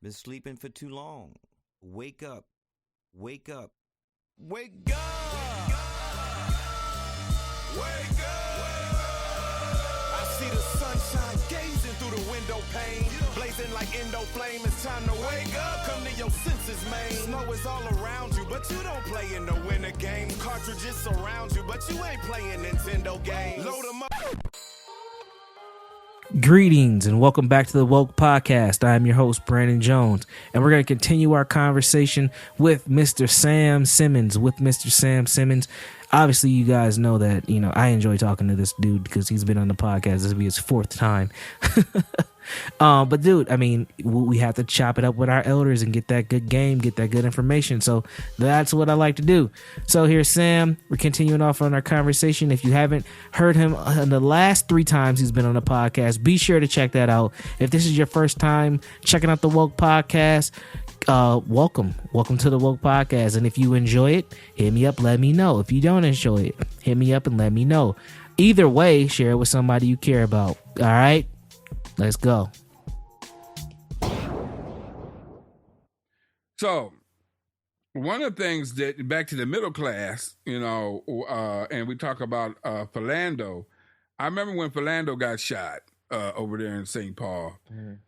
Been sleeping for too long. Wake up. Wake up. Wake up! Wake up! I see the sunshine gazing through the window pane. Blazing like endo flame. It's time to wake up. Come to your senses, man. Snow is all around you, but you don't play in the winter game. Cartridges surround you, but you ain't playing Nintendo games. Load them up. Greetings and welcome back to the Woke Podcast. I am your host, Brandon Jones, and we're going to continue our conversation with Mr. Sam Simmons. Obviously, you guys know that, I enjoy talking to this dude because he's been on the podcast. This will be his fourth time. But dude, we have to chop it up with our elders and get that good game, get that good information. So that's what I like to do. So here's Sam. We're continuing off on our conversation. If you haven't heard him in the last 3 times he's been on the podcast, be sure to check that out. If this is your first time checking out the Woke Podcast, welcome to the Woke Podcast. And if you enjoy it, hit me up, let me know. If you don't enjoy it, hit me up and let me know. Either way, share it with somebody you care about. All right, let's go. So one of the things that, back to the middle class, and we talk about Philando. I remember when Philando got shot over there in St. Paul,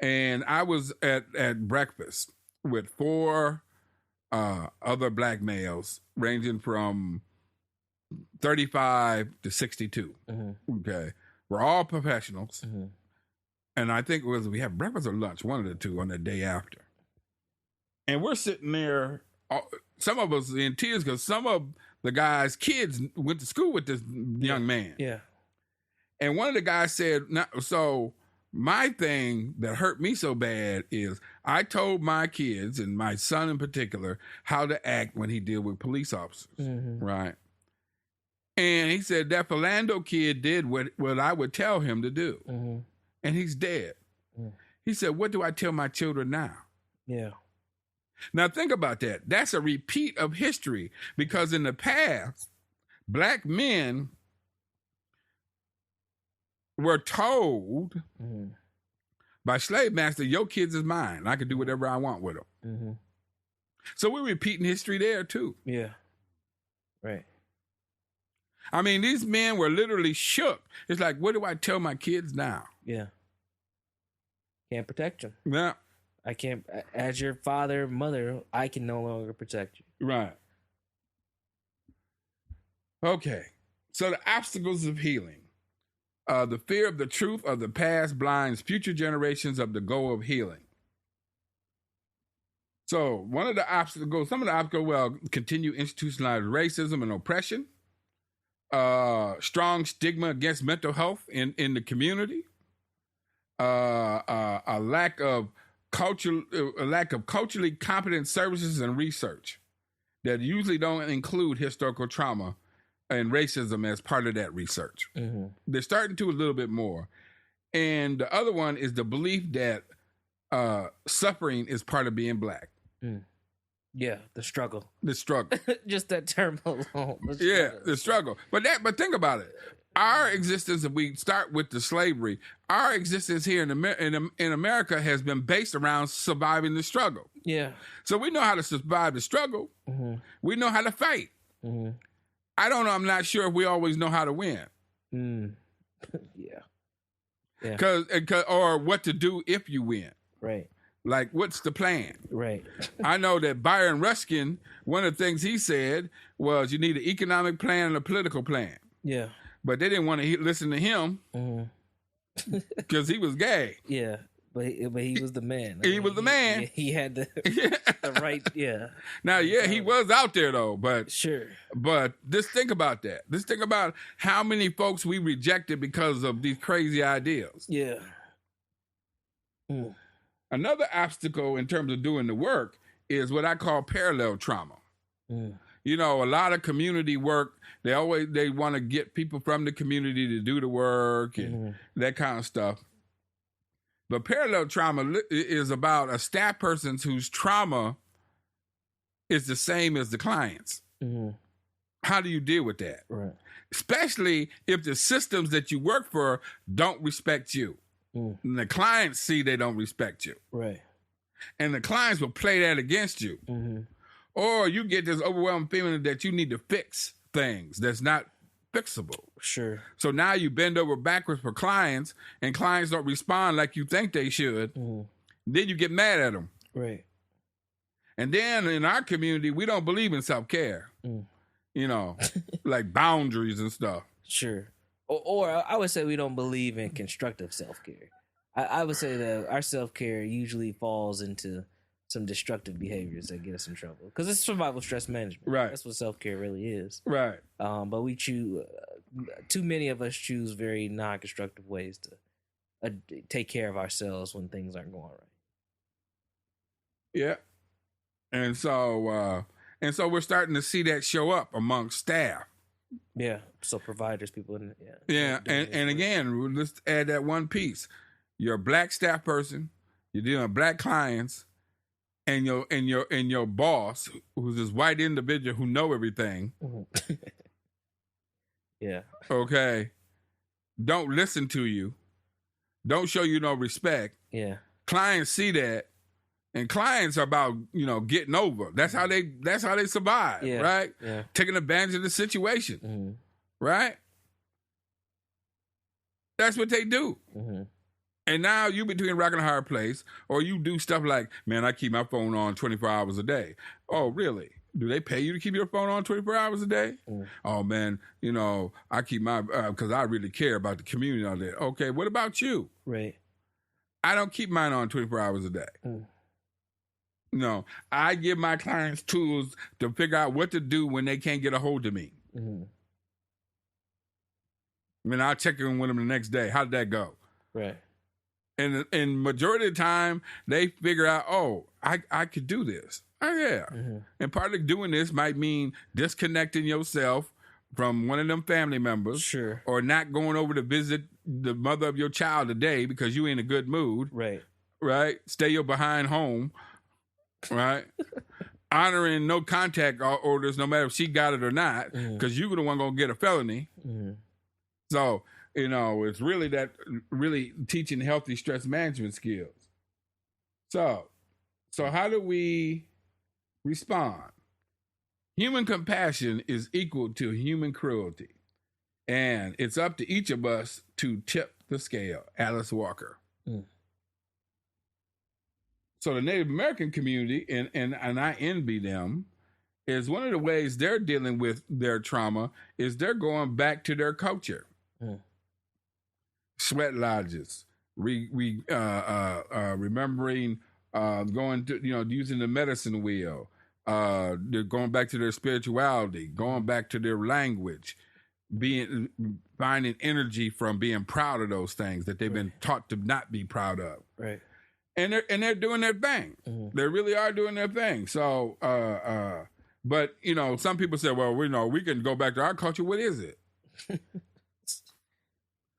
and I was at breakfast with 4 other black males ranging from 35 to 62. Okay. We're all professionals. And I think we had breakfast or lunch, one of the two, on the day after. And we're sitting there, some of us in tears because some of the guys' kids went to school with this young man. Yeah. And one of the guys said, so my thing that hurt me so bad is I told my kids, and my son in particular, how to act when he deal with police officers, right? And he said that Philando kid did what I would tell him to do, and he's dead. He said, what do I tell my children now? Yeah. Now think about that. That's a repeat of history, because in the past, black men were told by slave master, your kids is mine. I can do whatever I want with them. So we're repeating history there too. Yeah. Right. These men were literally shook. It's like, what do I tell my kids now? Yeah. Can't protect them. Yeah. I can't, as your father, mother, I can no longer protect you. Right. Okay. So the obstacles of healing. The fear of the truth of the past blinds future generations of the goal of healing. So some of the obstacles, continue institutionalized racism and oppression, strong stigma against mental health in the community, a lack of culturally competent services and research that usually don't include historical trauma and racism as part of that research. They're starting to a little bit more. And the other one is the belief that suffering is part of being black. Yeah, the struggle. The struggle. Just that term alone. The struggle. But think about it. Our existence, if we start with the slavery, our existence here in America has been based around surviving the struggle. Yeah. So we know how to survive the struggle. We know how to fight. I don't know. I'm not sure if we always know how to win. Yeah. Or what to do if you win. Right. Like, what's the plan? Right. I know that Byron Ruskin, one of the things he said was you need an economic plan and a political plan. Yeah. But they didn't want to listen to him because he was gay. Yeah. But he was the man. He was the man. He had the right, yeah. Now, he was out there, though. But sure. But just think about that. Just think about how many folks we rejected because of these crazy ideas. Yeah. Another obstacle in terms of doing the work is what I call parallel trauma. A lot of community work, they want to get people from the community to do the work and that kind of stuff. But parallel trauma is about a staff person whose trauma is the same as the client's. How do you deal with that? Right. Especially if the systems that you work for don't respect you. And the clients see they don't respect you. Right. And the clients will play that against you. Or you get this overwhelming feeling that you need to fix things that's not fixable. Sure. So now you bend over backwards for clients, and clients don't respond like you think they should. Then you get mad at them. Right. And then in our community, we don't believe in self-care. You know, like boundaries and stuff. Sure. Or I would say we don't believe in constructive self-care. I would say that our self-care usually falls into some destructive behaviors that get us in trouble. Because it's survival stress management. Right. That's what self-care really is. Right. But we choose, too many of us choose very non-constructive ways to take care of ourselves when things aren't going right. Yeah. And so we're starting to see that show up amongst staff. Yeah. So providers, people in Yeah. And again, let's add that one piece. You're a black staff person, you're dealing with black clients, and your boss, who's this white individual who know everything. Yeah. Okay. Don't listen to you. Don't show you no respect. Yeah. Clients see that, and clients are about, getting over. That's how they survive, right? Yeah. Taking advantage of the situation, right? That's what they do. And now you between a rock and a hard place, or you do stuff like, man, I keep my phone on 24 hours a day. Oh, really? Do they pay you to keep your phone on 24 hours a day? Oh, man, I keep my, because I really care about the community out there. Okay, what about you? Right. I don't keep mine on 24 hours a day. No, I give my clients tools to figure out what to do when they can't get a hold of me. I'll check in with them the next day. How did that go? Right. And majority of the time, they figure out, oh, I could do this. Oh, yeah. And part of doing this might mean disconnecting yourself from one of them family members. Sure. Or not going over to visit the mother of your child today because you in a good mood. Right. Right? Stay your behind home. Right? Honoring no contact orders, no matter if she got it or not, because you're the one going to get a felony. So, it's really teaching healthy stress management skills. So how do we respond? Human compassion is equal to human cruelty, and it's up to each of us to tip the scale. Alice Walker. So the Native American community, and I envy them, is one of the ways they're dealing with their trauma is they're going back to their culture. Sweat lodges, remembering going to, using the medicine wheel, they're going back to their spirituality, going back to their language, finding energy from being proud of those things that they've been taught to not be proud of. Right. And they're doing their thing. They really are doing their thing. So, but some people say, well, we can go back to our culture. What is it?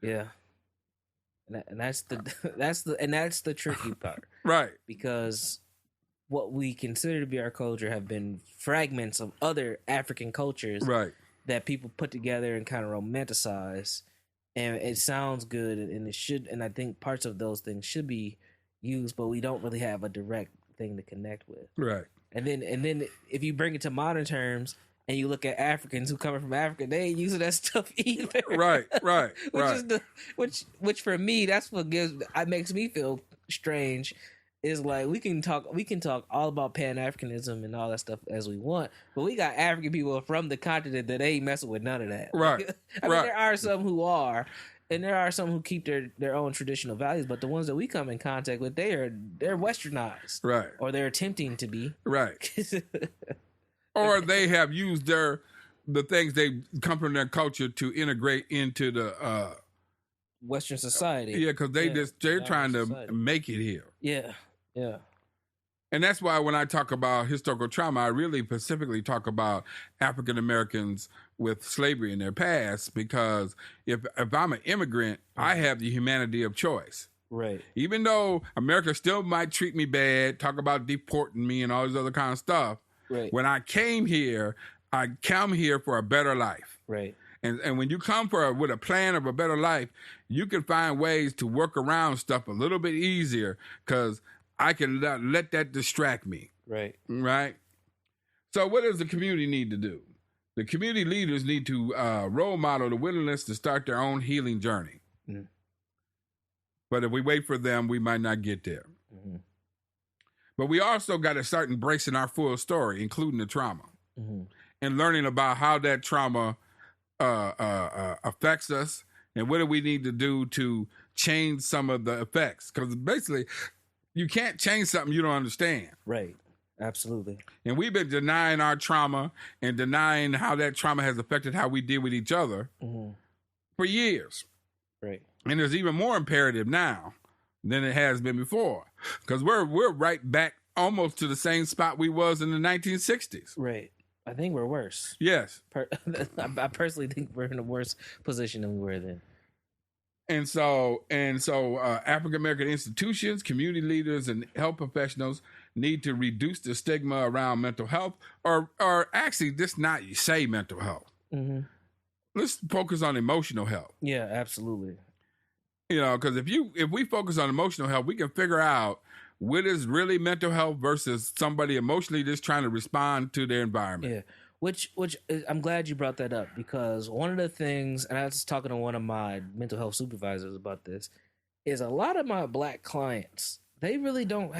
Yeah. And that's the tricky part. Right. Because what we consider to be our culture have been fragments of other African cultures. Right. That people put together and kind of romanticize. And it sounds good and it should, and I think parts of those things should be used, but we don't really have a direct thing to connect with. Right. And then if you bring it to modern terms and you look at Africans who coming from Africa, they ain't using that stuff either. Right. Which for me, that's what makes me feel strange. Is like we can talk all about Pan-Africanism and all that stuff as we want, but we got African people from the continent that ain't messing with none of that. Right. I mean, there are some who are, and there are some who keep their own traditional values, but the ones that we come in contact with, they're westernized. Right. Or they're attempting to be. Right. Or they have used the things they come from their culture to integrate into the Western society. Yeah, because they're trying to make it here. Yeah. Yeah. And that's why when I talk about historical trauma, I really specifically talk about African Americans with slavery in their past, because if I'm an immigrant, I have the humanity of choice. Right. Even though America still might treat me bad, talk about deporting me and all this other kind of stuff. Right. When I came here, I come here for a better life. Right. And when you come with a plan of a better life, you can find ways to work around stuff a little bit easier, because I can let that distract me. Right. Right. So what does the community need to do? The community leaders need to role model the willingness to start their own healing journey. Mm. But if we wait for them, we might not get there. Mm-hmm. But we also got to start embracing our full story, including the trauma, and learning about how that trauma affects us and what do we need to do to change some of the effects. Because basically, you can't change something you don't understand. Right. Absolutely. And we've been denying our trauma and denying how that trauma has affected how we deal with each other for years. Right. And it's even more imperative now than it has been before, because we're right back almost to the same spot we was in the 1960s. Right. I think we're worse. Yes. I personally think we're in a worse position than we were then. And so African American institutions, community leaders, and health professionals need to reduce the stigma around mental health, or actually just not say mental health. Mm-hmm. Let's focus on emotional health. Yeah, absolutely. Because if we focus on emotional health, we can figure out what is really mental health versus somebody emotionally just trying to respond to their environment. Yeah. Which I'm glad you brought that up, because one of the things, and I was talking to one of my mental health supervisors about this, is a lot of my Black clients, they really don't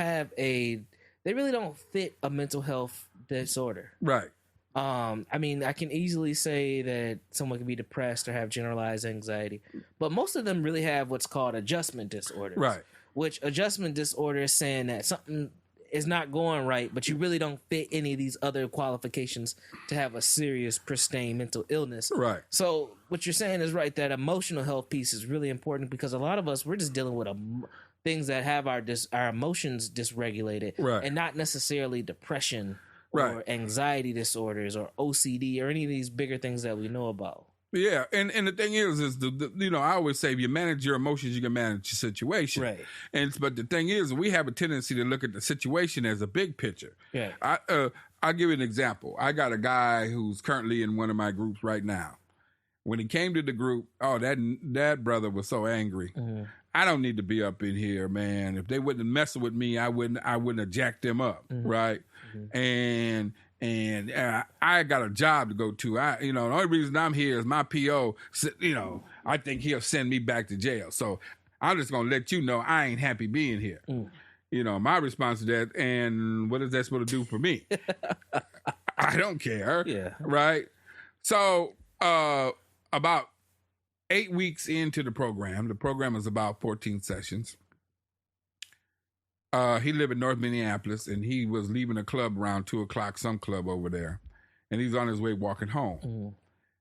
fit a mental health disorder. Right. I mean, I can easily say that someone can be depressed or have generalized anxiety, but most of them really have what's called adjustment disorders. Right. Which adjustment disorder is saying that something is not going right, but you really don't fit any of these other qualifications to have a serious, pristine mental illness. Right. So what you're saying is right, that emotional health piece is really important, because a lot of us, we're just dealing with things that have our emotions dysregulated, right, and not necessarily depression, right, or anxiety disorders or OCD or any of these bigger things that we know about. Yeah, and the thing is I always say, if you manage your emotions, you can manage your situation. Right. But the thing is, we have a tendency to look at the situation as a big picture. Yeah. I'll give you an example. I got a guy who's currently in one of my groups right now. When he came to the group, that brother was so angry. Mm-hmm. I don't need to be up in here, man. If they wouldn't mess with me, I wouldn't have jacked them up, mm-hmm, right? Mm-hmm. And I got a job to go to. The only reason I'm here is my PO. I think he'll send me back to jail. So I'm just gonna let you know I ain't happy being here. Mm. My response to that. And what is that supposed to do for me? I don't care. Yeah. Right. So about 8 weeks into the program is about 14 sessions. He lived in North Minneapolis, and he was leaving a club around 2:00, some club over there, and he's on his way walking home. Mm.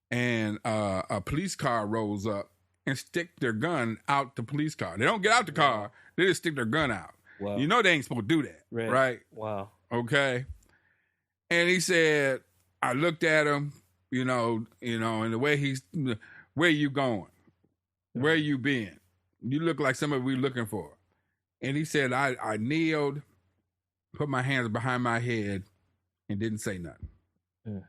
And a police car rolls up and stick their gun out the police car. They don't get out the car; they just stick their gun out. Wow. They ain't supposed to do that, right? Wow. Okay. And he said, I looked at him, and the way where you going? Where you been? You look like somebody we looking for. And he said, I kneeled, put my hands behind my head, and didn't say nothing. Mm.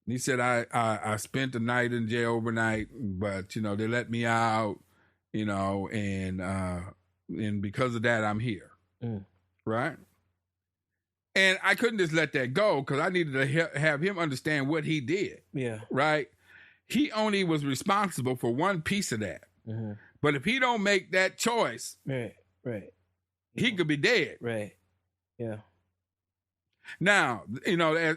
He said, I spent the night in jail overnight, but, they let me out, and because of that, I'm here. Mm. Right? And I couldn't just let that go, because I needed to have him understand what he did. Yeah. Right? He only was responsible for one piece of that. Mm-hmm. But if he don't make that choice... Right. He could be dead. Right. Yeah. Now,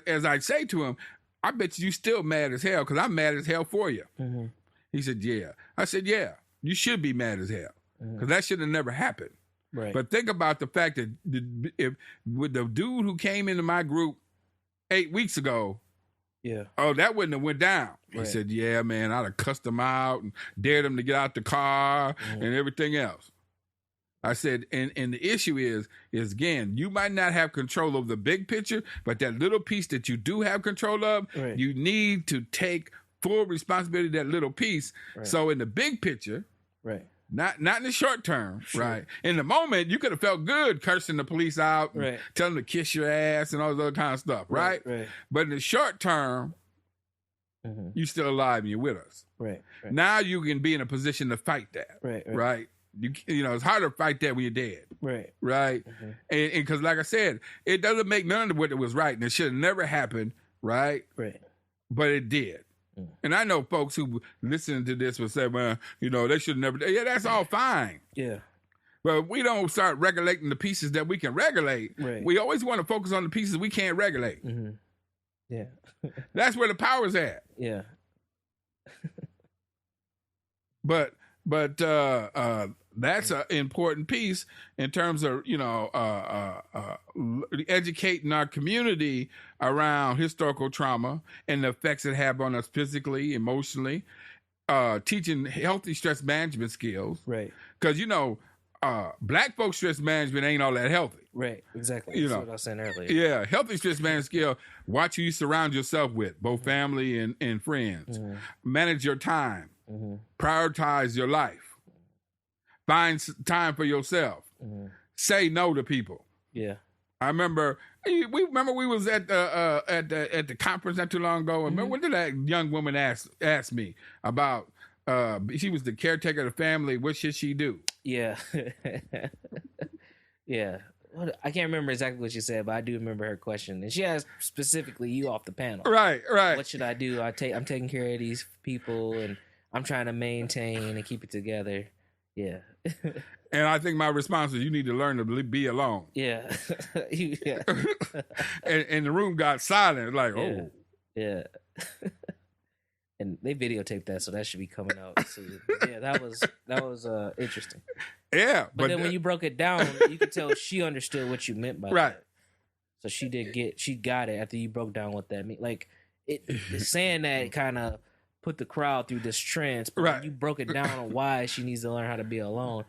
as I say to him, I bet you still mad as hell, because I'm mad as hell for you. Mm-hmm. He said, yeah. I said, yeah, you should be mad as hell, because that should have never happened. Right. But think about the fact that with the dude who came into my group 8 weeks ago, yeah. Oh, that wouldn't have went down. Right. He said, yeah, man, I'd have cussed him out and dared him to get out the car and everything else. I said, and the issue is again, you might not have control of the big picture, but that little piece that you do have control of, right, you need to take full responsibility of that little piece. Right. So in the big picture, right, not in the short term, sure, right? In the moment, you could have felt good cursing the police out, and right, telling them to kiss your ass and all that other kind of stuff, right? Right. But in the short term, you still alive and you're with us. Right. Now you can be in a position to fight that. Right. Right. You know, it's harder to fight that when you're dead. Right. Right. And because, like I said, it doesn't make none of it was right, and it should have never happened. Right. Right. But it did. And I know folks who listen to this will say, well, you know, they should never. Yeah, that's all fine. Yeah. But we don't start regulating the pieces that we can regulate. Right. We always want to focus on the pieces we can't regulate. Yeah. That's where the power's at. Yeah. But that's an important piece in terms of, you know, educating our community around historical trauma and the effects it have on us physically, emotionally, teaching healthy stress management skills. Right. Because, you know, black folks' stress management ain't all that healthy. Right. Exactly. You That's know, what I was saying earlier. Yeah, healthy stress management skill. Watch who you surround yourself with, both family and friends. Manage your time. Prioritize your life. Find time for yourself. Say no to people. Yeah. I remember we was at the conference not too long ago. And remember, what did that young woman ask me about? She was the caretaker of the family. What should she do? Yeah. Yeah. I can't remember exactly what she said, but I do remember her question. And she asked specifically you off the panel. Right. What should I do? I'm taking care of these people, and I'm trying to maintain and keep it together. Yeah. And I think my response is, you need to learn to be alone. Yeah. Yeah. and the room got silent. Like, oh. Yeah. And they videotaped that, so that should be coming out soon. Yeah, that was interesting. Yeah. But then when you broke it down, you could tell she understood what you meant by that. So she got it after you broke down what that meant. Like, saying that kind of put the crowd through this trance, but when you broke it down on why she needs to learn how to be alone,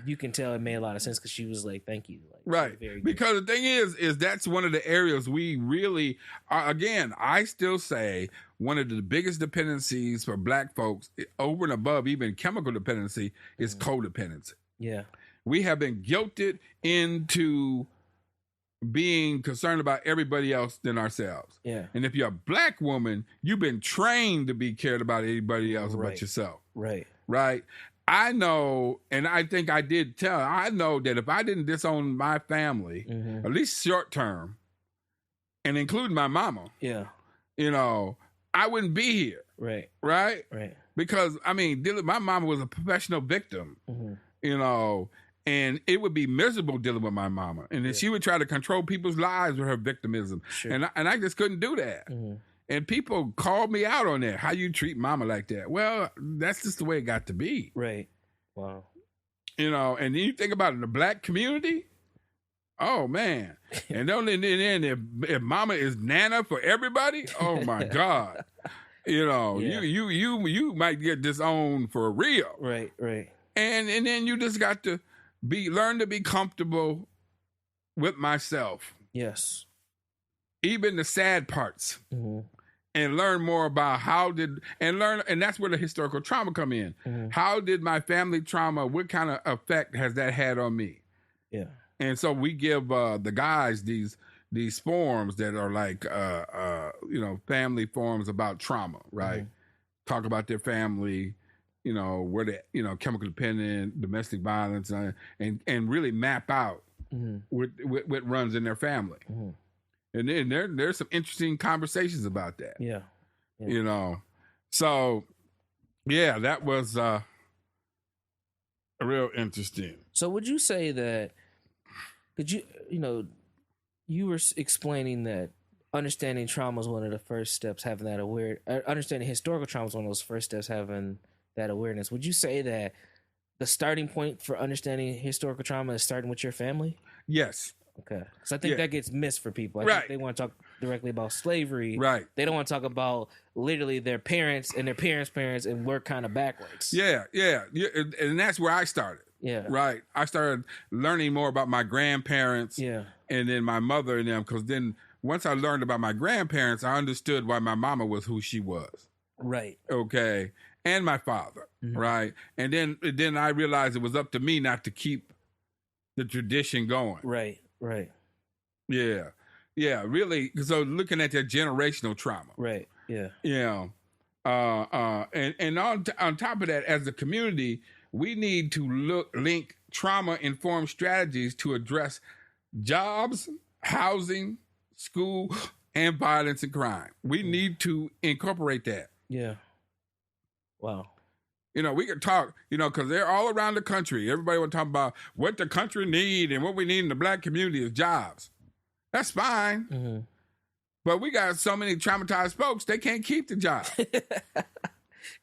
you can tell it made a lot of sense because she was like, thank you. Like, right. Because the thing is that's one of the areas we really are. Again, I still say one of the biggest dependencies for black folks, over and above even chemical dependency, is codependency. Yeah. We have been guilted into being concerned about everybody else than ourselves. Yeah. And if you're a black woman, you've been trained to be cared about anybody else but yourself. Right. Right. I know, and I think I did tell, I know that if I didn't disown my family, at least short term, and including my mama, you know, I wouldn't be here. Right. Right? Right. Because, I mean, my mama was a professional victim, you know, and it would be miserable dealing with my mama. And then she would try to control people's lives with her victimism. Sure. And I just couldn't do that. And people called me out on that. How you treat mama like that? Well, that's just the way it got to be. Right. Wow. You know, and then you think about it, in the black community. Oh man. And then if mama is Nana for everybody, oh my God. You know, you might get disowned for real. Right, right. And then you just got to learn to be comfortable with myself. Yes. Even the sad parts. And learn more about and that's where the historical trauma come in. How did my family trauma, what kind of effect has that had on me? Yeah. And so we give the guys these forums that are like you know, family forums about trauma, right? Talk about their family, you know, where they, you know, chemical dependent, domestic violence, and really map out what runs in their family. And then there's some interesting conversations about that. Yeah. You know. So yeah, that was real interesting. So would you say that, could you know, you were explaining that understanding trauma is one of the first steps, having that understanding historical trauma is one of those first steps, having that awareness. Would you say that the starting point for understanding historical trauma is starting with your family? Yes. Okay. Because I think that gets missed for people. I think they want to talk directly about slavery. Right. They don't want to talk about literally their parents and their parents' parents and work kind of backwards. Yeah. And that's where I started. Yeah. Right. I started learning more about my grandparents. Yeah. And then my mother and them, because then once I learned about my grandparents, I understood why my mama was who she was. Right. Okay. And my father. Right. And then I realized it was up to me not to keep the tradition going. Right. Right. Yeah. Yeah. Really. So looking at that generational trauma. Right. Yeah. You know, and on top of that, as a community, we need to link trauma-informed strategies to address jobs, housing, school, and violence and crime. We need to incorporate that. Yeah. Wow. You know, we could talk, you know, because they're all around the country. Everybody will talk about what the country need and what we need in the black community is jobs. That's fine. Mm-hmm. But we got so many traumatized folks, they can't keep the job.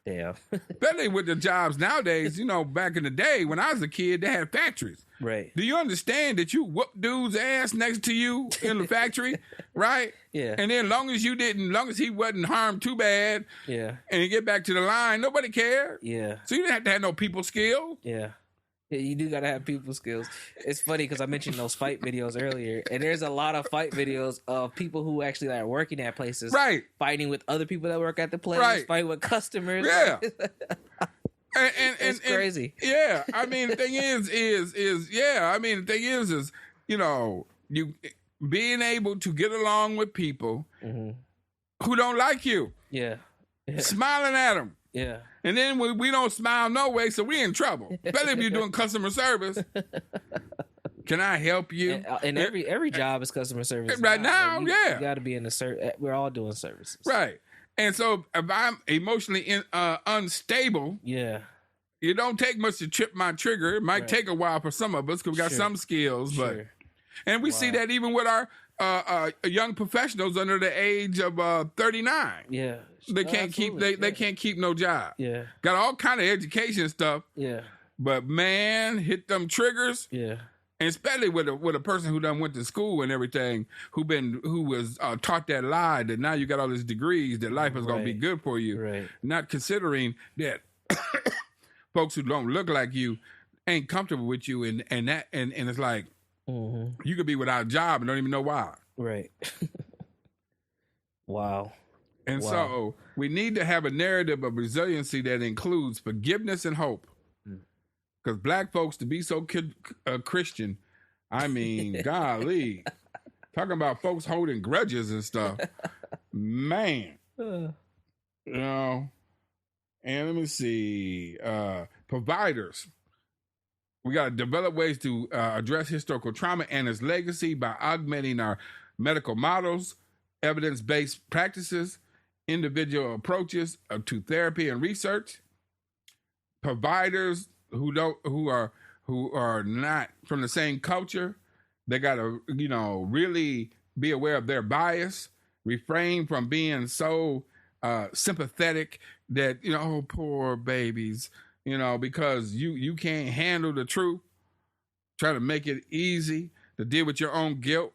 Damn. Especially with the jobs nowadays, you know, back in the day when I was a kid, they had factories. Right. Do you understand that you whoop dude's ass next to you in the factory, right? Yeah. And then long as he wasn't harmed too bad, Yeah. and you get back to the line, nobody cared. Yeah. So you didn't have to have no people skill. Yeah. Yeah, you do gotta have people skills. It's funny because I mentioned those fight videos earlier, and there's a lot of fight videos of people who actually are working at places, Right. fighting with other people that work at the place, Right. fighting with customers. Yeah. It's crazy. Yeah. I mean, the thing is, you know, you being able to get along with people who don't like you, Yeah. smiling at them. Yeah. And then we don't smile no way, so we in trouble. Especially if you're doing customer service. Can I help you? And every job is customer service. Right now, you yeah. got to be in the service. We're all doing services. Right. And so if I'm emotionally unstable, Yeah. it don't take much to trip my trigger. It might Right. take a while for some of us because we got Sure. some skills, but Sure. and we see that even with our young professionals under the age of 39. Yeah. They can't keep they can't keep no job. Yeah. Got all kind of education stuff, Yeah. but man, hit them triggers. Yeah. And especially with a person who done went to school and everything, who was taught that lie that now you got all these degrees that life is gonna be Right. good for you. Right. Not considering that folks who don't look like you ain't comfortable with you, and it's like you could be without a job and don't even know why. Right. Wow. And Wow. so we need to have a narrative of resiliency that includes forgiveness and hope. Because black folks to be so Christian, I mean, golly, talking about folks holding grudges and stuff, man, you know. And let me see, providers. We got to develop ways to address historical trauma and its legacy by augmenting our medical models, evidence-based practices, individual approaches to therapy and research. Providers who are not from the same culture, they got to, you know, really be aware of their bias, refrain from being so sympathetic that, you know, oh, poor babies, you know, because you can't handle the truth. Try to make it easy to deal with your own guilt.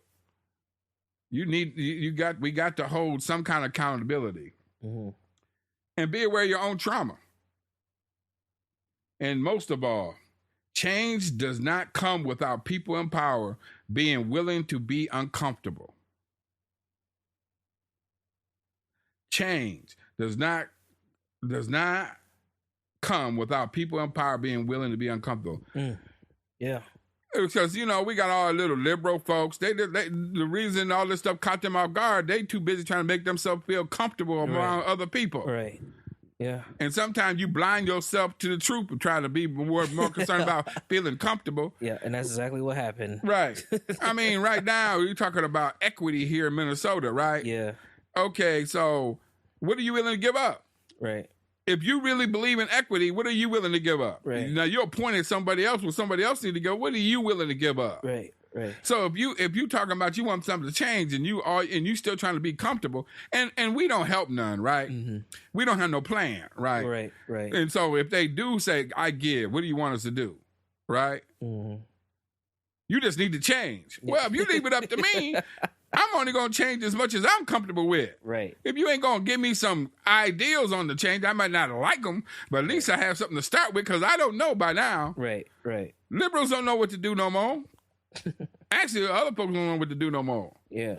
We got to hold some kind of accountability and be aware of your own trauma. And most of all, change does not come without people in power being willing to be uncomfortable. Change does not come without people in power being willing to be uncomfortable. Yeah. Because, you know, we got all our little liberal folks. The reason all this stuff caught them off guard, they too busy trying to make themselves feel comfortable around other people. Right. Yeah. And sometimes you blind yourself to the truth and try to be more concerned about feeling comfortable. Yeah, and that's exactly what happened. Right. I mean, right now, you're talking about equity here in Minnesota, right? Yeah. Okay, so what are you willing to give up? Right. If you really believe in equity, what are you willing to give up? Right. Now, you're appointing somebody else when somebody else needs to go. What are you willing to give up? Right. Right. So if you talking about you want something to change and you still trying to be comfortable, and we don't help none, right? We don't have no plan, right? Right. Right. And so if they do say, I give, what do you want us to do? Right? You just need to change. Well, if you leave it up to me, I'm only going to change as much as I'm comfortable with. Right. If you ain't going to give me some ideals on the change, I might not like them, but at least I have something to start with because I don't know by now. Right. Right. Liberals don't know what to do no more. Actually, other folks don't know what to do no more. Yeah.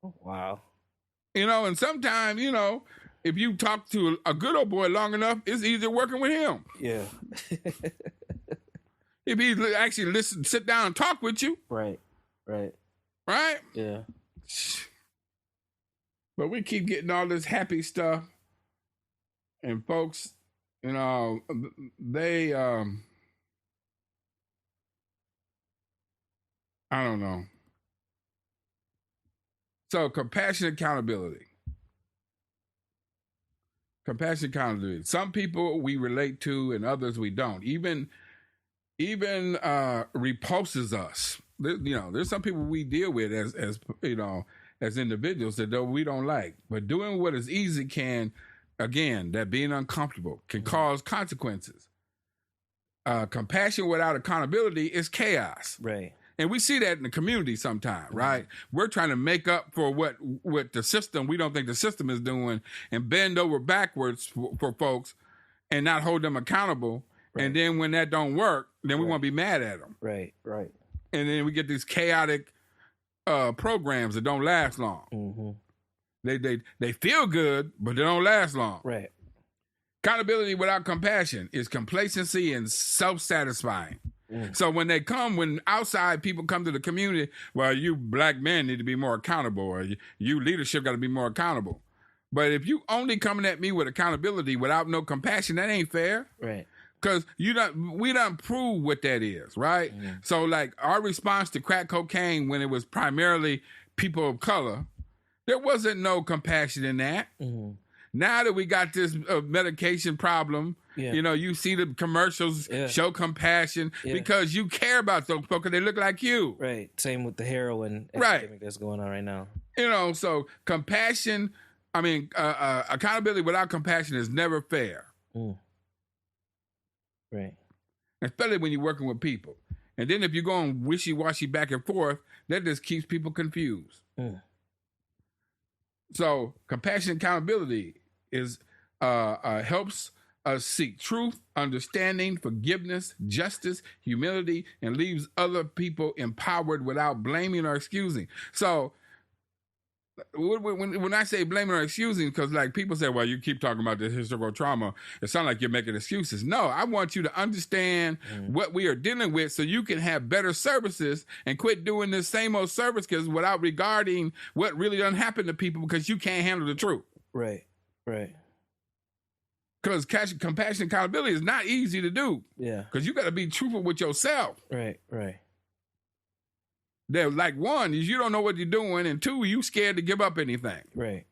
Oh, wow. You know, and sometimes, you know, if you talk to a good old boy long enough, it's easier working with him. Yeah. If he actually sit down and talk with you. Right. Right. Right? Yeah. But we keep getting all this happy stuff. And folks, you know, they I don't know. So compassion, accountability. Compassion, accountability. Some people we relate to, and others we don't. Even repulses us. There's some people we deal with as individuals that we don't like. But doing what is easy can, again, that being uncomfortable can cause consequences. Compassion without accountability is chaos. Right. And we see that in the community sometimes, right? We're trying to make up for what the system, we don't think the system is doing, and bend over backwards for folks and not hold them accountable. Right. And then when that don't work, then we want to be mad at them. Right. And then we get these chaotic programs that don't last long. Mm-hmm. They feel good, but they don't last long. Right. Accountability without compassion is complacency and self-satisfying. So when outside people come to the community, well, you black men need to be more accountable, or you leadership got to be more accountable. But if you only coming at me with accountability without no compassion, that ain't fair. Right. Because we don't prove what that is, right? So like our response to crack cocaine when it was primarily people of color, there wasn't no compassion in that. Now that we got this medication problem, you see the commercials show compassion because you care about those folks because they look like you. Right. Same with the heroin epidemic that's going on right now. So compassion, accountability without compassion is never fair. Right. Especially when you're working with people. And then if you're going wishy-washy back and forth, that just keeps people confused. So compassion and accountability is helps us seek truth, understanding, forgiveness, justice, humility, and leaves other people empowered without blaming or excusing. So when I say blaming or excusing, because like people say, well, you keep talking about this historical trauma, it sounds like you're making excuses. No, I want you to understand what we are dealing with so you can have better services and quit doing this same old service without regarding what really done happened to people because you can't handle the truth. Right. Because compassion and accountability is not easy to do. Yeah. Because you got to be truthful with yourself. Right. They're like, one is you don't know what you're doing, and two, you scared to give up anything. Right.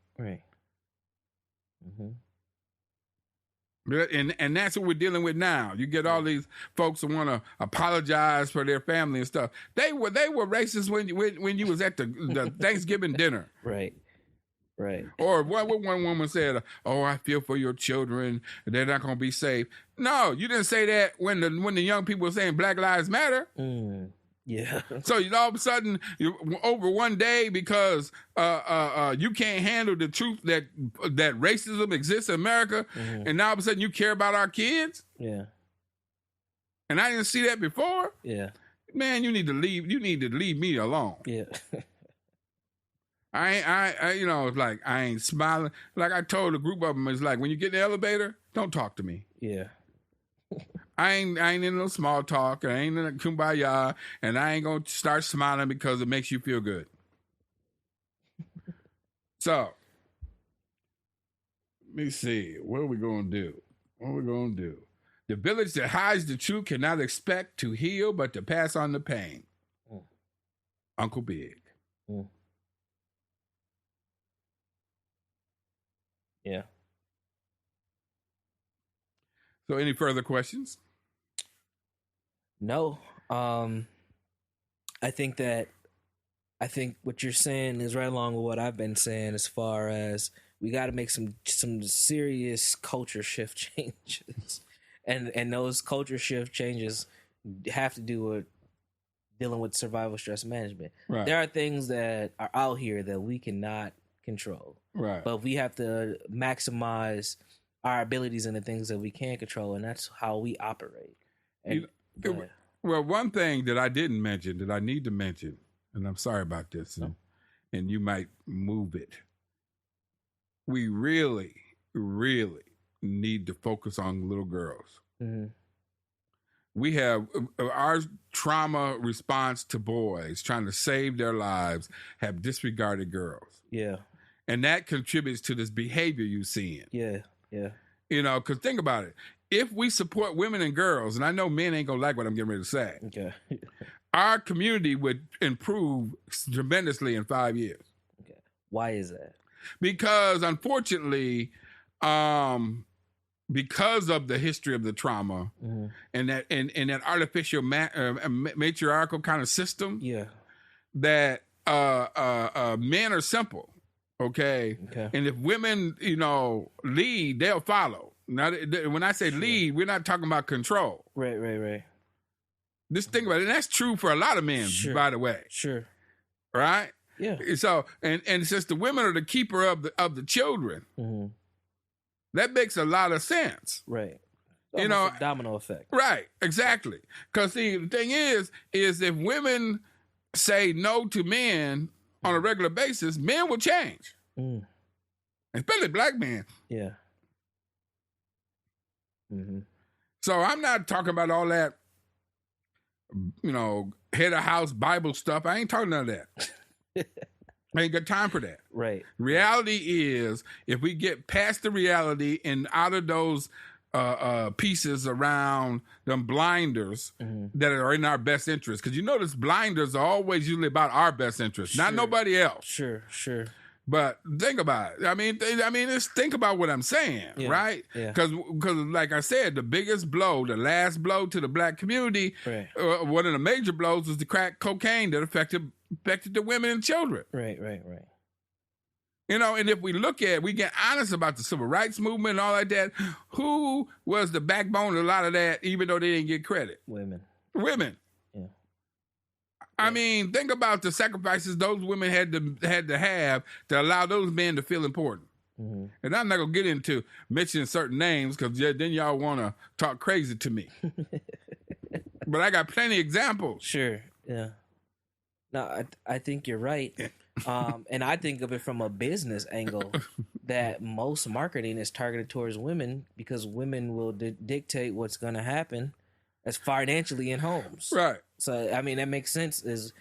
And that's what we're dealing with now. You get all these folks who want to apologize for their family and stuff. They were racist when you was at the Thanksgiving dinner. Right. Or what one woman said, "Oh, I feel for your children. They're not going to be safe." No, you didn't say that when the young people were saying Black Lives Matter. Yeah. So all of a sudden, over one day, because you can't handle the truth that racism exists in America, and now all of a sudden you care about our kids. Yeah. And I didn't see that before. Yeah. Man, you need to leave. You need to leave me alone. Yeah. It's like I ain't smiling. Like I told a group of them, it's like when you get in the elevator, don't talk to me. Yeah. I ain't in no small talk. I ain't in a kumbaya, and I ain't gonna start smiling because it makes you feel good. So, let me see. What are we gonna do? The village that hides the truth cannot expect to heal, but to pass on the pain. Uncle Big. Yeah. So any further questions? No. I think what you're saying is right along with what I've been saying as far as we got to make some serious culture shift changes. And those culture shift changes have to do with dealing with survival stress management. Right. There are things that are out here that we cannot control. Right. But we have to maximize our abilities and the things that we can control, and that's how we operate. Well, one thing that I didn't mention that I need to mention, and I'm sorry about this, and you might move it. We really, really need to focus on little girls. We have our trauma response to boys trying to save their lives have disregarded girls. Yeah. And that contributes to this behavior you're seeing. Yeah. Because think about it. If we support women and girls, and I know men ain't going to like what I'm getting ready to say. Okay. our community would improve tremendously in 5 years. Okay. Why is that? Because unfortunately, because of the history of the trauma and that artificial matriarchal kind of system, that men are simple, okay? And if women, lead, they'll follow. Now, when I say lead, we're not talking about control. Right. Just think about it. And that's true for a lot of men, by the way. Right? Yeah. So, and since the women are the keeper of the children, that makes a lot of sense. Right. Almost a domino effect. Right. Exactly. Because see, the thing is if women say no to men on a regular basis, men will change. Especially black men. Yeah. So I'm not talking about all that, head of house Bible stuff. I ain't talking none of that. I ain't got time for that. Right. Reality is, if we get past the reality and out of those pieces around them blinders that are in our best interest, because notice blinders are always usually about our best interest, not nobody else. Sure. But think about it. I mean, just think about what I'm saying, right? Because like I said, the biggest blow, the last blow to the black community, one of the major blows was the crack cocaine that affected the women and children. Right. And if we get honest about the civil rights movement and all like that, who was the backbone of a lot of that, even though they didn't get credit? Women. Yeah. I mean, think about the sacrifices those women had to have to allow those men to feel important. And I'm not going to get into mentioning certain names because then y'all want to talk crazy to me. But I got plenty of examples. Sure, yeah. No, I think you're right. And I think of it from a business angle that most marketing is targeted towards women because women will dictate what's going to happen as financially in homes. Right. So, I mean, that makes sense as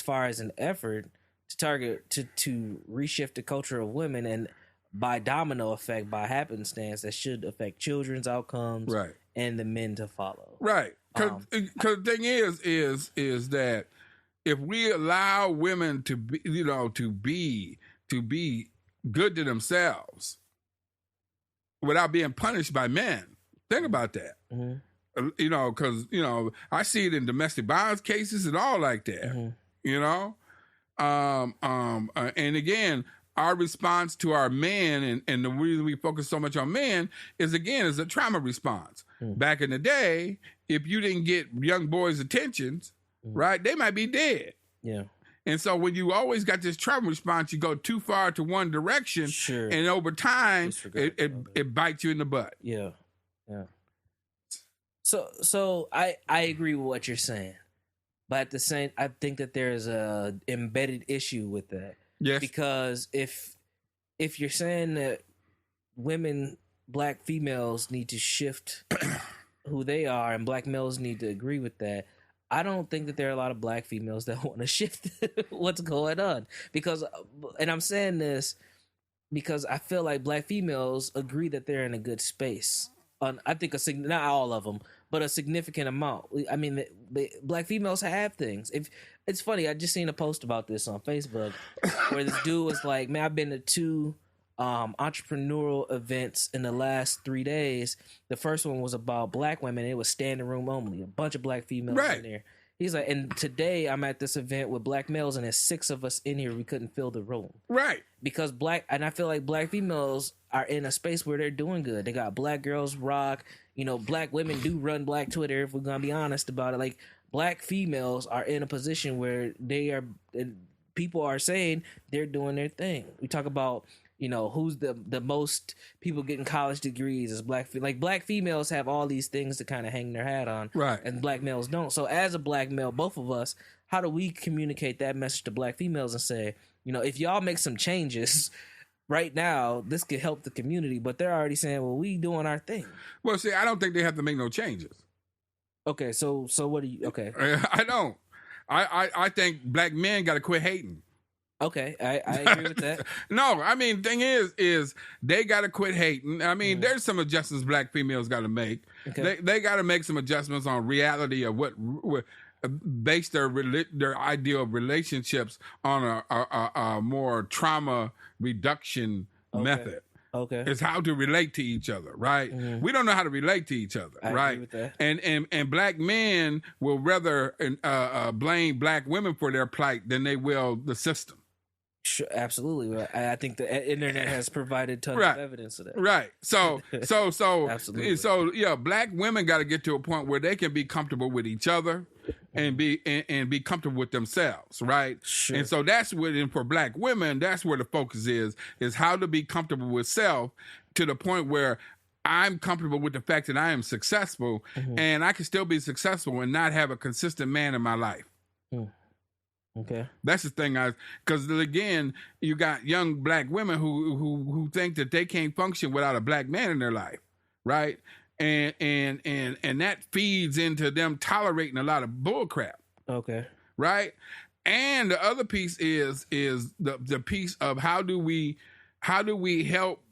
far as an effort to target, to reshift the culture of women and by domino effect, by happenstance, that should affect children's outcomes and the men to follow. Right. Because the thing is that if we allow women to be good to themselves without being punished by men, think about that. Because I see it in domestic violence cases and all like that. And again, our response to our men and the reason we focus so much on men is a trauma response. Back in the day, if you didn't get young boys' attentions, right, they might be dead. Yeah. And so when you always got this trauma response, you go too far to one direction, and over time, it bites you in the butt. Yeah. So I agree with what you're saying, but at the same, I think that there's a embedded issue with that. Yes. Because if you're saying that black females need to shift who they are and black males need to agree with that, I don't think that there are a lot of black females that want to shift what's going on. And I'm saying this because I feel like black females agree that they're in a good space. I think not all of them, but a significant amount. I mean, the black females have things. It's funny, I just seen a post about this on Facebook where this dude was like, "Man, I've been to 2 entrepreneurial events in the last 3 days. The first one was about black women. It was standing room only, a bunch of black females in there." He's like, "And today I'm at this event with black males, and there's 6 of us in here. We couldn't fill the room." Right. Because I feel like black females are in a space where they're doing good. They got Black Girls Rock. Black women do run Black Twitter, if we're going to be honest about it. Like, black females are in a position where people are saying they're doing their thing. We talk about, who's the most people getting college degrees as black females have all these things to kind of hang their hat on. Right. And black males don't. So as a black male, both of us, how do we communicate that message to black females and say, if y'all make some changes right now, this could help the community, but they're already saying, well, we doing our thing. Well, see, I don't think they have to make no changes. Okay, so what do you? Okay, I don't. I think black men got to quit hating. Okay, I agree with that. No, I mean, thing is they got to quit hating. I mean, there's some adjustments black females got to make. Okay. They got to make some adjustments on reality of what base their idea of relationships on a more trauma reduction method. Okay. It's how to relate to each other, right? We don't know how to relate to each other, I right? agree with that. And black men will rather blame black women for their plight than they will the system. Sure, absolutely. Well, I think the internet has provided tons of evidence of that. Right. So Absolutely. So yeah, black women got to get to a point where they can be comfortable with each other and be comfortable with themselves, right? Sure. And so that's what, and for black women, that's where the focus is how to be comfortable with self to the point where I'm comfortable with the fact that I am successful and I can still be successful and not have a consistent man in my life. Okay. That's the thing, because again, you got young black women who think that they can't function without a black man in their life, right? And that feeds into them tolerating a lot of bull crap. Okay. Right? And the other piece is the piece of how do we help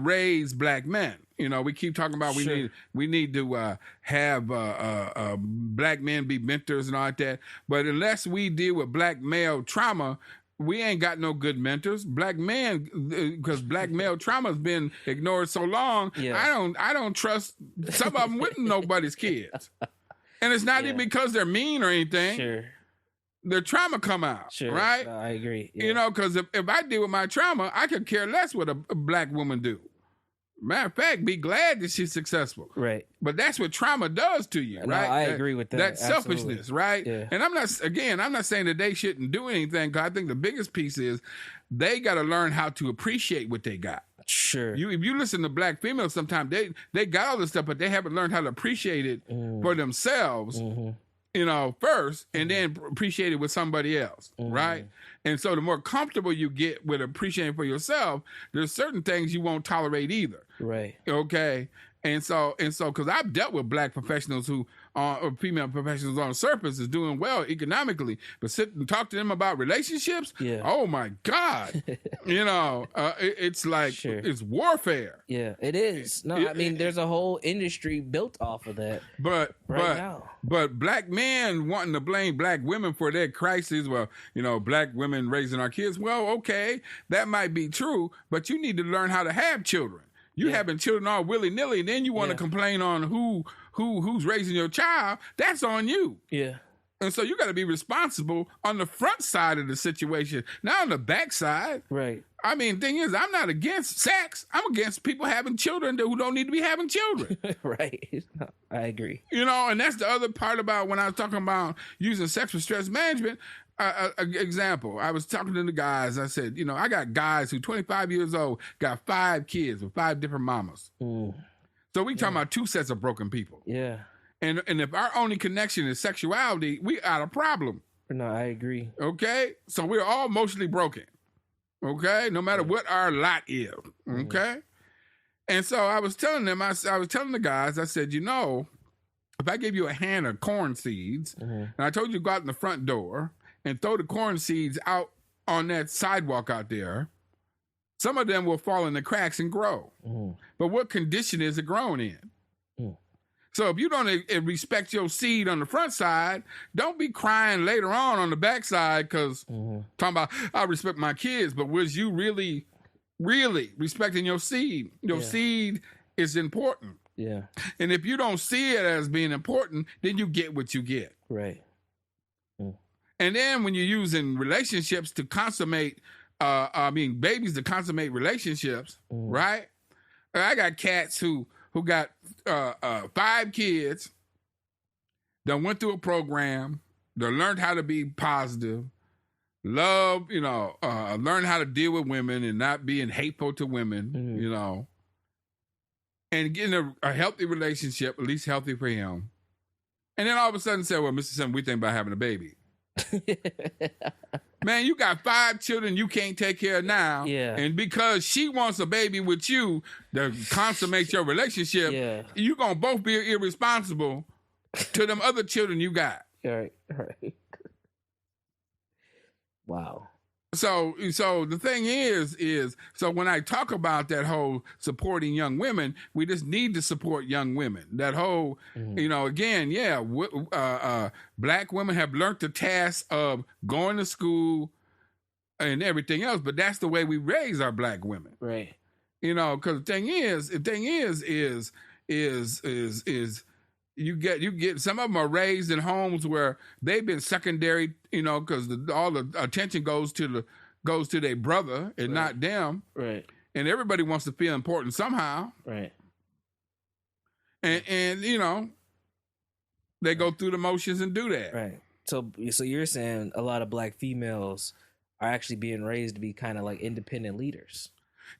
raise black men? You know, we keep talking about we need to have black men be mentors and all that. But unless we deal with black male trauma, we ain't got no good mentors. Black men, because black male trauma has been ignored so long. Yeah. I don't trust some of them with nobody's kids, and it's not even because they're mean or anything. Sure. Their trauma come out, right? No, I agree. Yeah. You know, because if I deal with my trauma, I could care less what a black woman do. Matter of fact, be glad that she's successful. Right. But that's what trauma does to you, right? No, I agree with that. That selfishness, right? Yeah. And I'm not saying that they shouldn't do anything, because I think the biggest piece is they got to learn how to appreciate what they got. Sure. If you listen to black females, sometimes they got all this stuff, but they haven't learned how to appreciate it for themselves. You know, first, and then appreciate it with somebody else, right? And so the more comfortable you get with appreciating for yourself, there's certain things you won't tolerate either. Right. Okay. And so, because I've dealt with black professionals or female professionals on the surface is doing well economically, but sit and talk to them about relationships. Yeah. Oh my God. You know, it's like, it's warfare. Yeah, it is. No, I mean, there's a whole industry built off of that. But black men wanting to blame black women for their crises. Well, you know, black women raising our kids. Well, okay, that might be true, but you need to learn how to have children. You having children all willy-nilly, and then you want to complain on who's raising your child. That's on you. Yeah. And so you got to be responsible on the front side of the situation, not on the back side. Right. I mean, thing is, I'm not against sex. I'm against people having children who don't need to be having children. Right. I agree. You know, and that's the other part about when I was talking about using sex for stress management. Example, I was talking to the guys. I said, you know, I got guys who 25 years old, got 5 kids with 5 different mamas. So we talking about 2 sets of broken people. Yeah. And if our only connection is sexuality, we got a problem. No, I agree. Okay? So we're all emotionally broken. Okay? No matter what our lot is. Okay? And so I was telling them, I was telling the guys, I said, you know, if I gave you a hand of corn seeds, and I told you to go out in the front door and throw the corn seeds out on that sidewalk out there, some of them will fall in the cracks and grow. But what condition is it growing in? So if you don't respect your seed on the front side, don't be crying later on the back side because talking about, I respect my kids, but was you really, really respecting your seed? Your seed is important. Yeah. And if you don't see it as being important, then you get what you get. Right. And then when you're using relationships to consummate, babies to consummate relationships, right? I got cats who got 5 kids that went through a program, that learned how to be positive, love, learn how to deal with women and not being hateful to women, you know, and getting a healthy relationship, at least healthy for him. And then all of a sudden say, well, Mr. Simmons, we think about having a baby. Man, you got 5 children you can't take care of now. Yeah. And because she wants a baby with you to consummate your relationship, you're going to both be irresponsible to them other children you got. Right. Wow. So the thing is so when I talk about that whole supporting young women, we just need to support young women. That whole, again, black women have learned the task of going to school and everything else, but that's the way we raise our black women, right? Because the thing is you get some of them are raised in homes where they've been secondary, because all the attention goes to their brother and not them, right? And everybody wants to feel important somehow, right? And they go through the motions and do that, right? So you're saying a lot of black females are actually being raised to be kind of like independent leaders.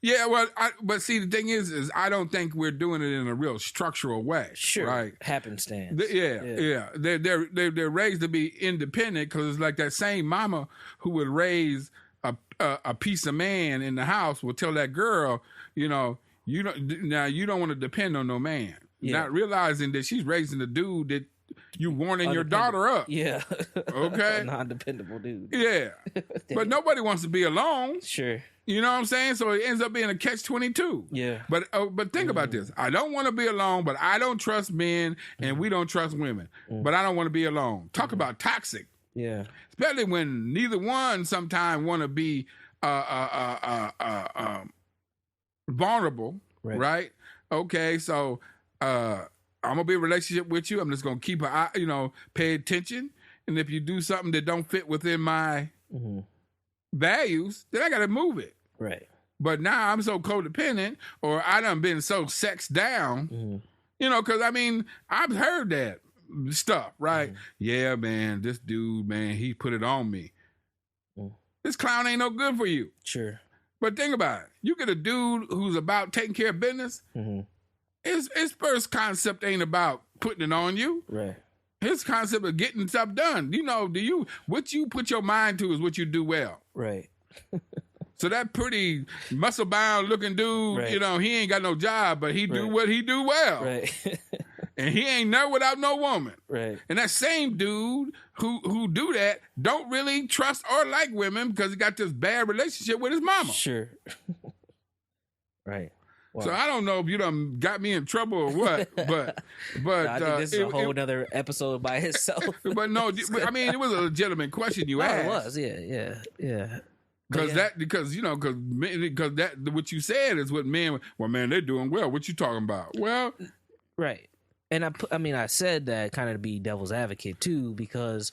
Yeah, well, but see, the thing is I don't think we're doing it in a real structural way. Sure, right? Happenstance. Yeah. They're raised to be independent because it's like that same mama who would raise a piece of man in the house will tell that girl, you don't want to depend on no man. Yeah. Not realizing that she's raising a dude that you warning your daughter up. Yeah. Okay. Non-dependable dude. Yeah. But nobody wants to be alone. Sure. You know what I'm saying? So it ends up being a catch-22. Yeah. But think about this. I don't want to be alone, but I don't trust men, and we don't trust women. But I don't want to be alone. Talk about toxic. Yeah. Especially when neither one sometimes want to be vulnerable, right? Okay, so I'm gonna be in a relationship with you. I'm just gonna keep an eye, pay attention, and if you do something that don't fit within my values, then I gotta move it. Right. But now I'm so codependent, or I done been so sexed down, because I've heard that stuff, right? Yeah, man, this dude, man, he put it on me. This clown ain't no good for you. Sure. But think about it. You get a dude who's about taking care of business. His first concept ain't about putting it on you. Right. His concept of getting stuff done. What you put your mind to is what you do well. Right. So that pretty muscle-bound looking dude, he ain't got no job, but he do what he do well. Right. And he ain't never without no woman. Right. And that same dude who do that don't really trust or like women because he got this bad relationship with his mama. Sure. Right. Wow. So I don't know if you done got me in trouble or what, but no, I think this is a whole other episode by itself. But no, it was a legitimate question you asked. It was, yeah. Because what you said is what men. Well, man, they're doing well. What you talking about? Well, right. And I said that kind of to be devil's advocate too, because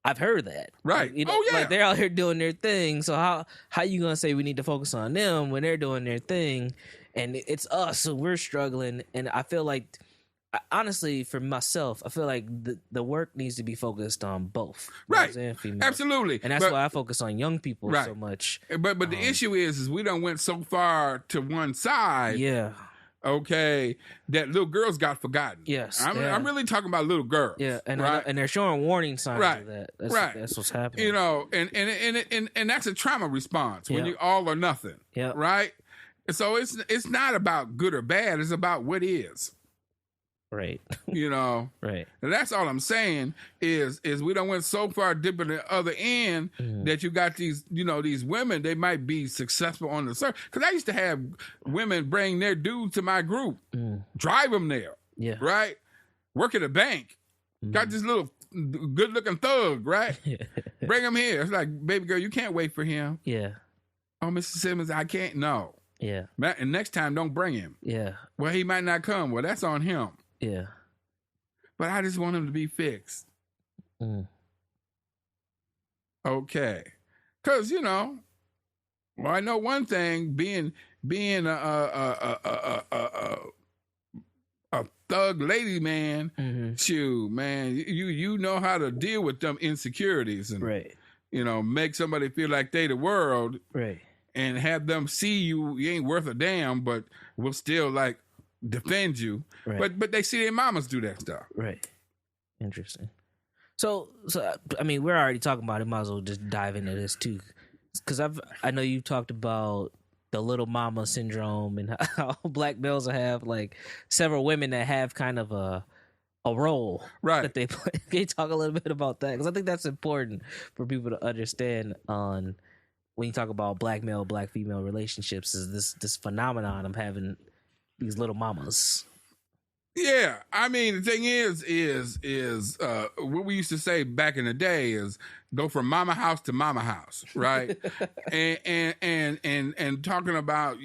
I've heard that. Right. Like they're out here doing their thing. So how you gonna say we need to focus on them when they're doing their thing, and it's us, so we're struggling? And I feel like, honestly, for myself, I feel like the work needs to be focused on both, right? And females. Absolutely, and that's why I focus on young people so much. But the issue is we done went so far to one side. Yeah. Okay, that little girls got forgotten. Yes, I'm really talking about little girls. Yeah, and they're showing warning signs of that. That's what's happening. And that's a trauma response when you all or nothing. Yeah, right. So it's not about good or bad. It's about what is. Right. Right. And that's all I'm saying is we done went so far deep in the other end that you got these, these women, they might be successful on the surface. Because I used to have women bring their dudes to my group, drive them there. Yeah. Right. Work at a bank. Got this little good looking thug, right? Bring him here. It's like, baby girl, you can't wait for him. Yeah. Oh, Mr. Simmons, I can't. No. Yeah. And next time, don't bring him. Yeah. Well, he might not come. Well, that's on him. Yeah. But I just want him to be fixed. Okay. Because, I know one thing, being a thug lady, man, shoot, man, you know how to deal with them insecurities and, make somebody feel like they the world. Right. And have them see you ain't worth a damn, but will still, like, defend you, but they see their mamas do that stuff. Right. Interesting. So we're already talking about it. Might as well just dive into this too, because I know you talked about the little mama syndrome and how black males have like several women that have kind of a role that they play. Can you talk a little bit about that? Because I think that's important for people to understand on when you talk about black male, black female relationships, is this phenomenon of having these little mamas. Yeah, I mean, the thing is what we used to say back in the day is go from mama house to mama house, right? and talking about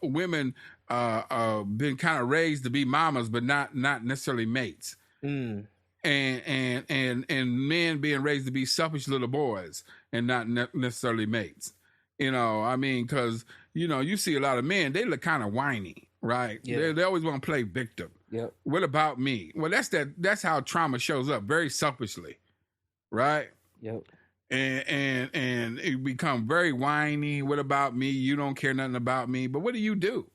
women been kind of raised to be mamas, but not necessarily mates. And men being raised to be selfish little boys and not necessarily mates. You know, I mean, because you see a lot of men, they look kind of whiny, right? Yeah. They always want to play victim. Yep. What about me? Well, that's how trauma shows up, very selfishly, right? Yep. And it become very whiny. What about me? You don't care nothing about me. But what do?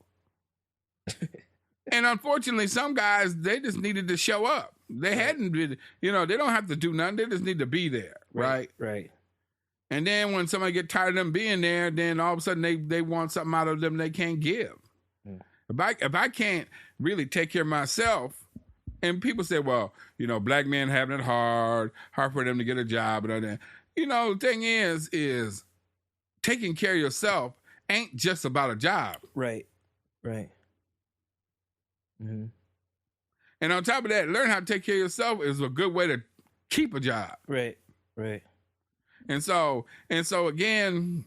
And unfortunately, some guys, they just needed to show up. They hadn't been, they don't have to do nothing. They just need to be there, right? Right. And then when somebody get tired of them being there, then all of a sudden they want something out of them they can't give. If I can't really take care of myself, and people say, well, black men having it hard for them to get a job and all that. The thing is taking care of yourself ain't just about a job. Right. Mm-hmm. And on top of that, learn how to take care of yourself is a good way to keep a job. Right. And so again,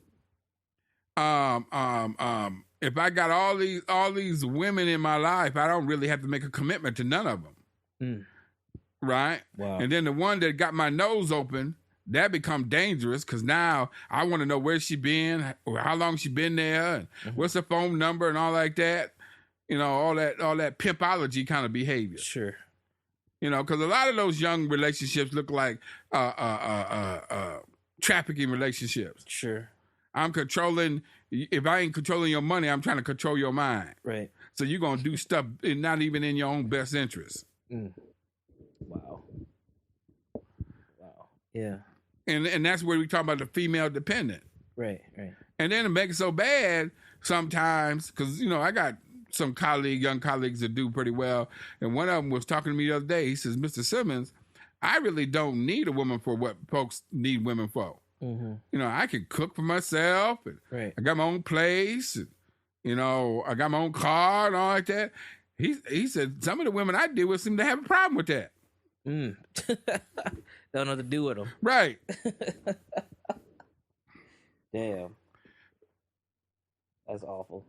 if I got all these women in my life, I don't really have to make a commitment to none of them. Right? Wow. And then the one that got my nose open, that become dangerous because now I want to know where she been, or how long she been there, and what's her phone number and all like that. All that pimpology kind of behavior. Sure. Because a lot of those young relationships look like trafficking relationships. Sure. I'm controlling. If I ain't controlling your money, I'm trying to control your mind. Right. So you're gonna do stuff not even in your own best interest. Wow. Yeah. And that's where we talk about the female dependent. Right. And then it makes it so bad sometimes because I got some young colleagues that do pretty well, and one of them was talking to me the other day. He says, "Mr. Simmons, I really don't need a woman for what folks need women for. I can cook for myself, and right. I got my own place, and, I got my own car and all like that." He said some of the women I deal with seem to have a problem with that. Don't know what to do with them. Right. Damn. That's awful.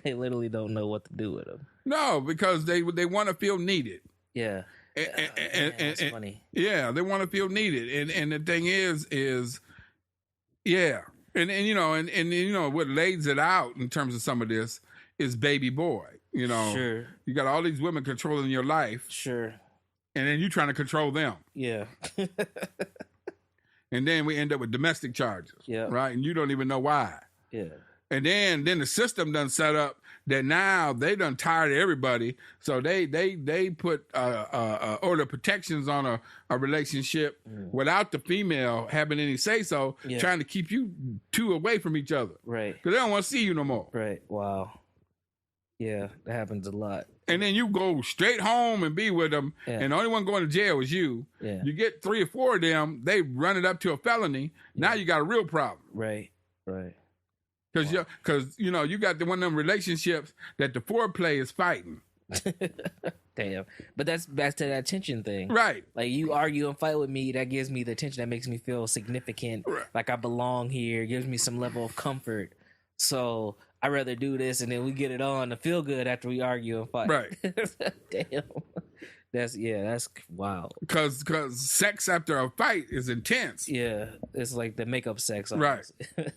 They literally don't know what to do with them. No, because they want to feel needed. Yeah. That's funny. Yeah, they want to feel needed, and the thing is, yeah, and what lays it out in terms of some of this is baby boy. Sure. You got all these women controlling your life. Sure. And then you trying to control them. Yeah. And then we end up with domestic charges. Yeah. Right, and you don't even know why. Yeah. And then the system done set up that now they done tired of everybody, so they put order protections on a relationship without the female having any say so, trying to keep you two away from each other, right? Because they don't want to see you no more, right? Wow, yeah, that happens a lot. And then you go straight home and be with them, and the only one going to jail is you. Yeah. You get 3 or 4 of them, they run it up to a felony. Now you got a real problem, right? Because you got one of them relationships that the foreplay is fighting. Damn. But that's back to that tension thing. Right. Like you argue and fight with me, that gives me the attention, that makes me feel significant, like I belong here, gives me some level of comfort. So I'd rather do this and then we get it on to feel good after we argue and fight. Right. Damn. That's wild. Because sex after a fight is intense. Yeah. It's like the makeup sex. Almost. Right.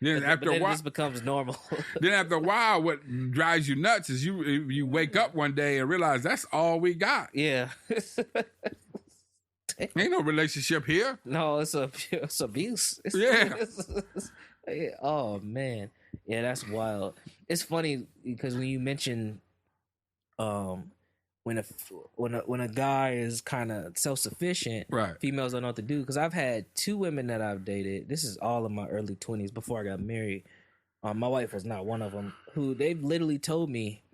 Then after a while, this becomes normal. Then after a while, what drives you nuts is you wake up one day and realize that's all we got. Yeah. Ain't no relationship here. No, it's abuse. Oh man, yeah, that's wild. It's funny because when you mention, when a guy is kind of self-sufficient, right? Females don't know what to do. Because I've had 2 women that I've dated. This is all in my early 20s before I got married. My wife was not one of them. Who they've literally told me,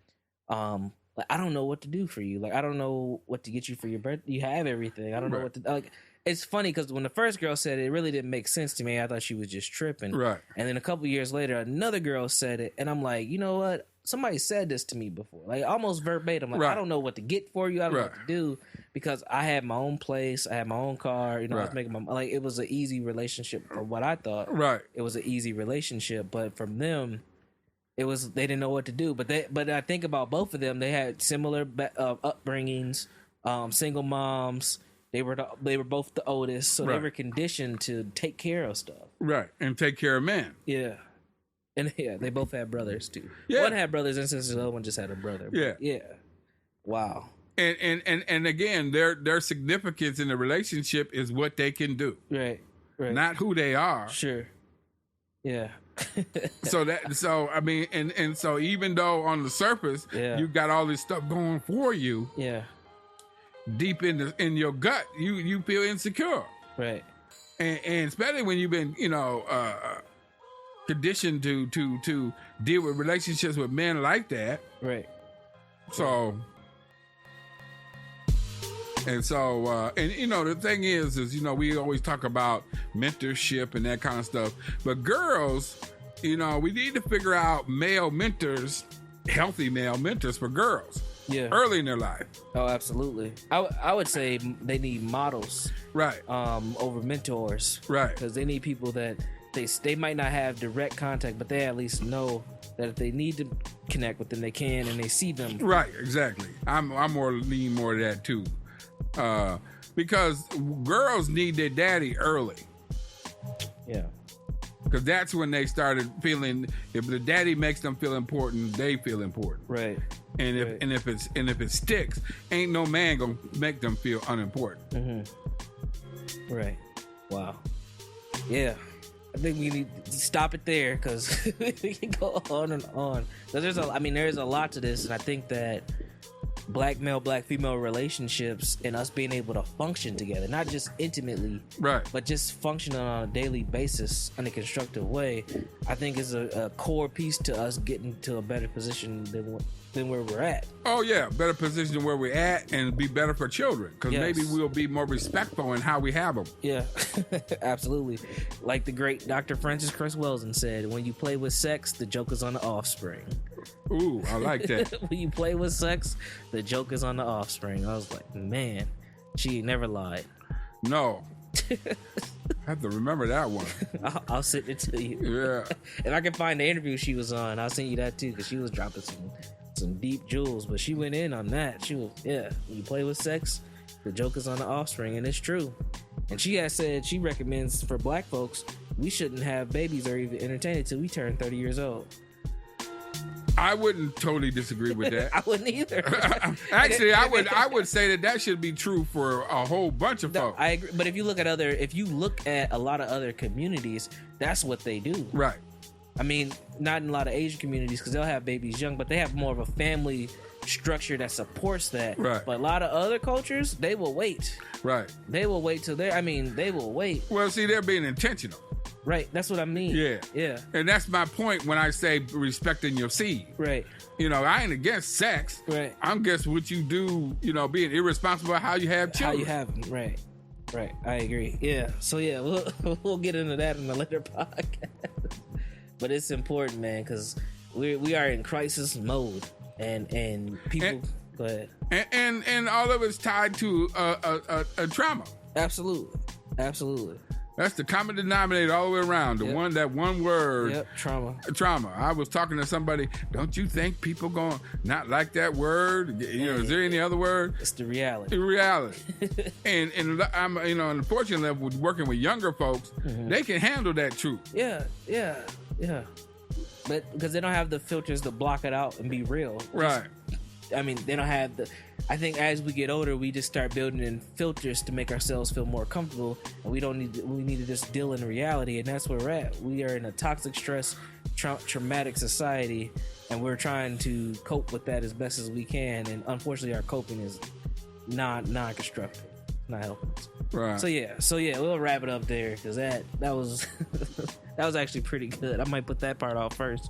like, I don't know what to do for you. Like, I don't know what to get you for your birthday. You have everything. I don't know what to like. it's funny because when the first girl said it, it really didn't make sense to me. I thought she was just tripping. Right. And then a couple years later, another girl said it, and I'm like, you know what? Somebody said this to me before, like almost verbatim. Like, Right. I don't know what to get for you. I don't know what to do because I had my own place. I had my own car. You know, I was making my it was an easy relationship from what I thought. Right. It was an easy relationship, but from them, it was they didn't know what to do. But I think about both of them. They had similar upbringings, single moms. They were both the oldest, so they were conditioned to take care of stuff. Right, and take care of men. Yeah. And yeah, they both had brothers too. Yeah. One had brothers and sisters, the other one just had a brother. Yeah. Yeah. Wow. And again, their significance in the relationship is what they can do. Right. Not who they are. Sure. Yeah. So I mean, and so even though on the surface you got all this stuff going for you, yeah, deep in your gut, you feel insecure. Right. And especially when you've been, conditioned to deal with relationships with men like that. Right. So, and so, the thing is, we always talk about mentorship and that kind of stuff. But girls, we need to figure out male mentors, healthy male mentors for girls. Yeah. Early in their life. Oh, absolutely. I would say they need models. Right. Over mentors. Right. Because they need people that they might not have direct contact, but they at least know that if they need to connect with them, they can, and they see them. Right. Exactly. I'm leaning more to that too, because girls need their daddy early. Yeah. Because that's when they started feeling. If the daddy makes them feel important, they feel important. Right. And if it sticks, ain't no man gonna make them feel unimportant. Mm-hmm. Right. Wow. Yeah. I think we need to stop it there because we can go on and on. Because there's a lot to this, and I think that black male, black female relationships and us being able to function together, not just intimately, right, but just functioning on a daily basis in a constructive way, I think is a core piece to us getting to a better position than where we're at. Oh yeah, better position where we're at and be better for children because maybe we'll be more respectful in how we have them. Yeah, absolutely. Like the great Dr. Francis Chris Welsen said, when you play with sex, the joke is on the offspring. Ooh, I like that. When you play with sex, the joke is on the offspring. I was like, man, she never lied. No. I have to remember that one. I'll send it to you. Yeah. If I can find the interview she was on, I'll send you that too, because she was dropping some deep jewels, but she went in on that. She was, when you play with sex, the joke is on the offspring, and it's true. And she has said she recommends for black folks, we shouldn't have babies or even entertain it till we turn 30 years old. I wouldn't totally disagree with that. I wouldn't either. Actually, I would say that should be true for a whole bunch of folks. I agree. But if you look at a lot of other communities, that's what they do. Right. I mean, not in a lot of Asian communities because they'll have babies young, but they have more of a family structure that supports that. Right. But a lot of other cultures, they will wait. Right. They will wait till they will wait. Well, see, they're being intentional. Right. That's what I mean. Yeah. Yeah. And that's my point when I say respecting your seed. Right. I ain't against sex. Right. I'm against what you do, being irresponsible how you have children. How you have them. Right. Right. I agree. Yeah. So, yeah, we'll get into that in a later podcast. But it's important, man, because we are in crisis mode. And people... Go ahead. And all of it's tied to a trauma. Absolutely. That's the common denominator all the way around. That one word. Yep, trauma. Trauma. I was talking to somebody. Don't you think people gonna not like that word? Is there any other word? It's the reality. The reality. and I'm unfortunately with working with younger folks, they can handle that truth. Yeah. But because they don't have the filters to block it out and be real. Right. I mean, they don't have I think as we get older, we just start building in filters to make ourselves feel more comfortable, and we need to just deal in reality, and that's where we're at. We are in a toxic, stress, traumatic society, and we're trying to cope with that as best as we can, and unfortunately, our coping is non-constructive, not helping us. Right. So yeah, we'll wrap it up there because that was that was actually pretty good. I might put that part off first.